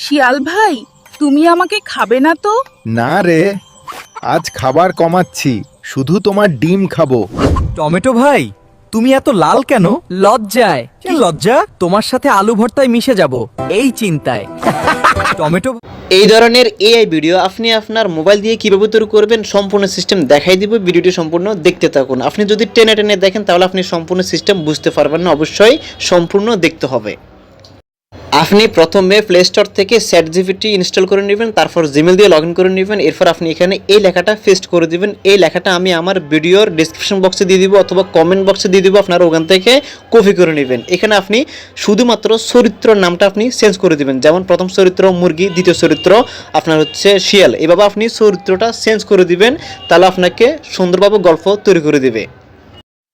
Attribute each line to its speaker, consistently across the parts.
Speaker 1: শিয়াল ভাই, তুমি আমাকে খাবে না তো?
Speaker 2: না রে, আজ খাবার কমাচ্ছি, শুধু তোমার ডিম খাবো।
Speaker 3: টমেটো ভাই, তুমি এত লাল কেন?
Speaker 4: লজ্জায়।
Speaker 3: কি লজ্জা? তোমার সাথে আলু ভর্তায় মিশে যাব এই চিন্তায়। টমেটো
Speaker 5: এই ধরনের এআই ভিডিও আপনি আপনার মোবাইল দিয়ে কিভাবে তৈরি করবেন সম্পূর্ণ সিস্টেম দেখাই দিব। ভিডিওটি সম্পূর্ণ দেখতে থাকুন। আপনি যদি টেনে টেনে দেখেন তাহলে আপনি সম্পূর্ণ সিস্টেম বুঝতে পারবেন না, অবশ্যই সম্পূর্ণ দেখতে হবে। আপনি প্রথমে প্লে স্টোর থেকে চ্যাটজিপিটি ইনস্টল করে নেবেন, তারপর জিমেল দিয়ে লগ ইন করে নেবেন। এরপর আপনি এখানে এই লেখাটা পেস্ট করে দিবেন। এই লেখাটা আমি আমার ভিডিওর ডিসক্রিপশন বক্সে দিয়ে দিব অথবা কমেন্ট বক্সে দিয়ে দিব, আপনারা ওখান থেকে কপি করে নেবেন। এখানে আপনি শুধুমাত্র চরিত্রের নামটা আপনি চেঞ্জ করে দিবেন, যেমন প্রথম চরিত্র মুরগি, দ্বিতীয় চরিত্র আপনার হচ্ছে শিয়াল। এভাবে আপনি চরিত্রটা চেঞ্জ করে দিবেন, তাহলে আপনাকে সুন্দরভাবে গল্প তৈরি করে দিবে।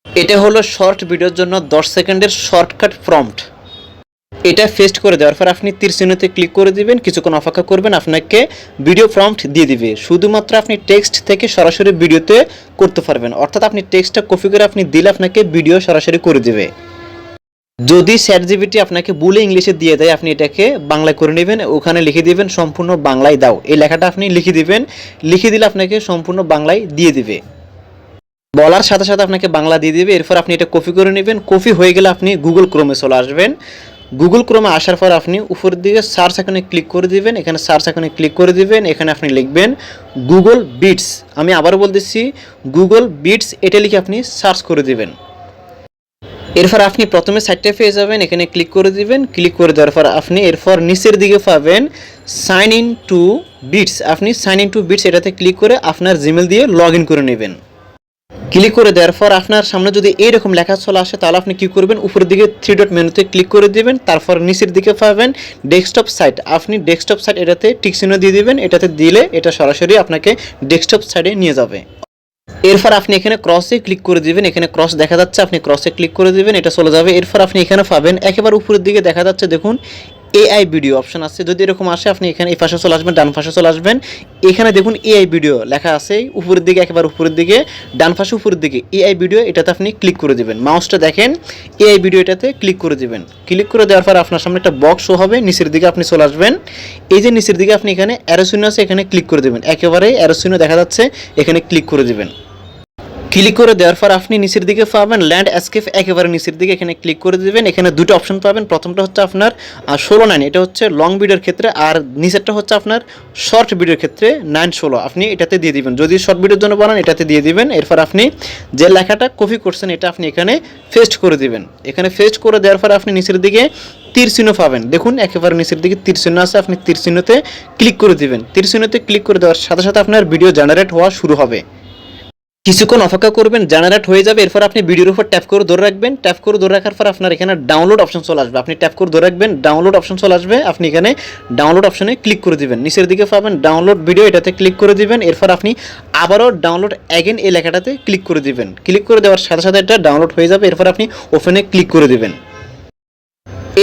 Speaker 5: এটা হলো শর্ট ভিডিওর জন্য 10 সেকেন্ডের শর্টকাট প্রম্পট। এটা পেস্ট করে দেওয়ার পর আপনি তীর চিহ্নতে ক্লিক করে দিবেন, কিছুক্ষণ অপেক্ষা করবেন, আপনাকে ভিডিও প্রম্পট দিয়ে দিবে। শুধুমাত্র আপনি টেক্সট থেকে সরাসরি ভিডিওতে করতে পারবেন, অর্থাৎ আপনি টেক্সটটা কপি করে আপনি দিলে আপনাকে ভিডিও সরাসরি করে দিবে। যদি চ্যাটজিপিটি আপনাকে বলে ইংলিশে দিয়ে দেয়, আপনি এটাকে বাংলায় করে নেবেন, ওখানে লিখে দিবেন সম্পূর্ণ বাংলায় দাও। এই লেখাটা আপনি লিখে দিবেন, লিখে দিলে আপনাকে সম্পূর্ণ বাংলায় দিয়ে দিবে। বলার সাথে সাথে আপনাকে বাংলা দিয়ে দিবে। এরপর আপনি এটা কপি করে নেবেন। কপি হয়ে গেলে আপনি গুগল ক্রোমে চলে আসবেন। গুগল ক্রোমে আসার পর আপনি উপরের দিকে সার্চ আইকনে ক্লিক করে দিবেন। এখানে সার্চ আইকনে ক্লিক করে দিবেন, এখানে আপনি লিখবেন গুগল বিটস। আমি আবার বলতেছি গুগল বিটস, এটা লিখে আপনি সার্চ করে দিবেন। এরপর আপনি প্রথমে সাইটটা পেয়ে যাবেন, এখানে ক্লিক করে দিবেন। ক্লিক করে দেওয়ার পর আপনি এরপর নিচের দিকে পাবেন সাইন ইন টু বিটস। আপনি সাইন ইন টু বিটস এটাতে ক্লিক করে আপনার জিমেল দিয়ে লগ ইন করে নেবেন। ক্লিক করে দেওয়ার পর আপনার সামনে যদি এইরকম লেখা চলে আসে, তাহলে আপনি কী করবেন, উপরের দিকে 3 ডট মেনুতে ক্লিক করে দিবেন। তারপর নিচের দিকে পাবেন ডেস্কটপ সাইট। আপনি ডেস্কটপ সাইট এটাতে টিক চিহ্ন দিয়ে দিবেন। এটাতে দিলে এটা সরাসরি আপনাকে ডেস্কটপ সাইটে নিয়ে যাবে। এরপর আপনি এখানে ক্রসে ক্লিক করে দিবেন। এখানে ক্রস দেখা যাচ্ছে, আপনি ক্রসে ক্লিক করে দিবেন, এটা চলে যাবে। এরপর আপনি এখানে পাবেন একেবারে উপরের দিকে দেখা যাচ্ছে, দেখুন এআই ভিডিও অপশন আছে। যদি এরকম আসে আপনি এখানে এই পাশে চলে আসবেন, ডান পাশে চলে আসবেন। এখানে দেখুন এআই ভিডিও লেখা আছে উপরের দিকে, একেবারে উপরের দিকে ডান পাশে উপরের দিকে এআই ভিডিও, এটাতে আপনি ক্লিক করে দিবেন। মাউসটা দেখেন এআই ভিডিও, এটাতে ক্লিক করে দিবেন। ক্লিক করে দেওয়ার পর আপনার সামনে একটা বক্স শো হবে, নিচের দিকে আপনি চলে আসবেন। এই যে নিচের দিকে আপনি এখানে অ্যারো চিহ্ন আছে, এখানে ক্লিক করে দিবেন। একেবারে অ্যারো চিহ্ন দেখা যাচ্ছে, এখানে ক্লিক করে দিবেন। ক্লিক করে দেওয়ার পর আপনি নিচের দিকে পাবেন ল্যান্ড এসকেপ, একেবারে নিচের দিকে এখানে ক্লিক করে দিবেন। এখানে দুটো অপশন পাবেন, প্রথমটা হচ্ছে আপনার 16:9, এটা হচ্ছে লং ভিডিওর ক্ষেত্রে, আর নিচেরটা হচ্ছে আপনার শর্ট ভিডিওর ক্ষেত্রে 9:16। আপনি এটাতে দিয়ে দিবেন, যদি শর্ট ভিডিওর জন্য বানান এটাতে দিয়ে দিবেন। এরপর আপনি যে লেখাটা কপি করছেন এটা আপনি এখানে পেস্ট করে দিবেন। এখানে পেস্ট করে দেওয়ার পর আপনি নিচের দিকে তীর চিহ্ন পাবেন, দেখুন একেবারে নিচের দিকে তীর চিহ্ন আছে, আপনি তীর চিহ্নতে ক্লিক করে দিবেন। তীর চিহ্নতে ক্লিক করে দেওয়ার সাথে সাথে আপনার ভিডিও জেনারেট হওয়া শুরু হবে। কিছুক্ষণ অপেক্ষা করবেন, জেনারেট হয়ে যাবে। এরপর আপনি ভিডিওর উপর ট্যাপ করে ধরে রাখবেন। ট্যাপ করে ধরে রাখার পর আপনার এখানে ডাউনলোড অপশন চলে আসবে, আপনি ট্যাপ করে ধরে রাখবেন, ডাউনলোড অপশন চলে আসবে। আপনি এখানে ডাউনলোড অপশনে ক্লিক করে দিবেন। নিচের দিকে পাবেন ডাউনলোড ভিডিও, এটাতে ক্লিক করে দিবেন। এরপর আপনি আবারও ডাউনলোড অ্যাগেন এই লেখাটাতে ক্লিক করে দিবেন। ক্লিক করে দেওয়ার সাথে সাথে এটা ডাউনলোড হয়ে যাবে। এরপর আপনি ওপেনে ক্লিক করে দিবেন।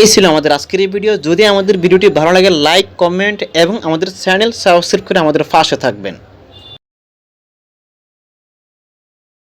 Speaker 5: এই ছিল আমাদের আজকের এই ভিডিও। যদি আমাদের ভিডিওটি ভালো লাগে লাইক, কমেন্ট এবং আমাদের চ্যানেল সাবস্ক্রাইব করে আমাদের পাশে থাকবেন।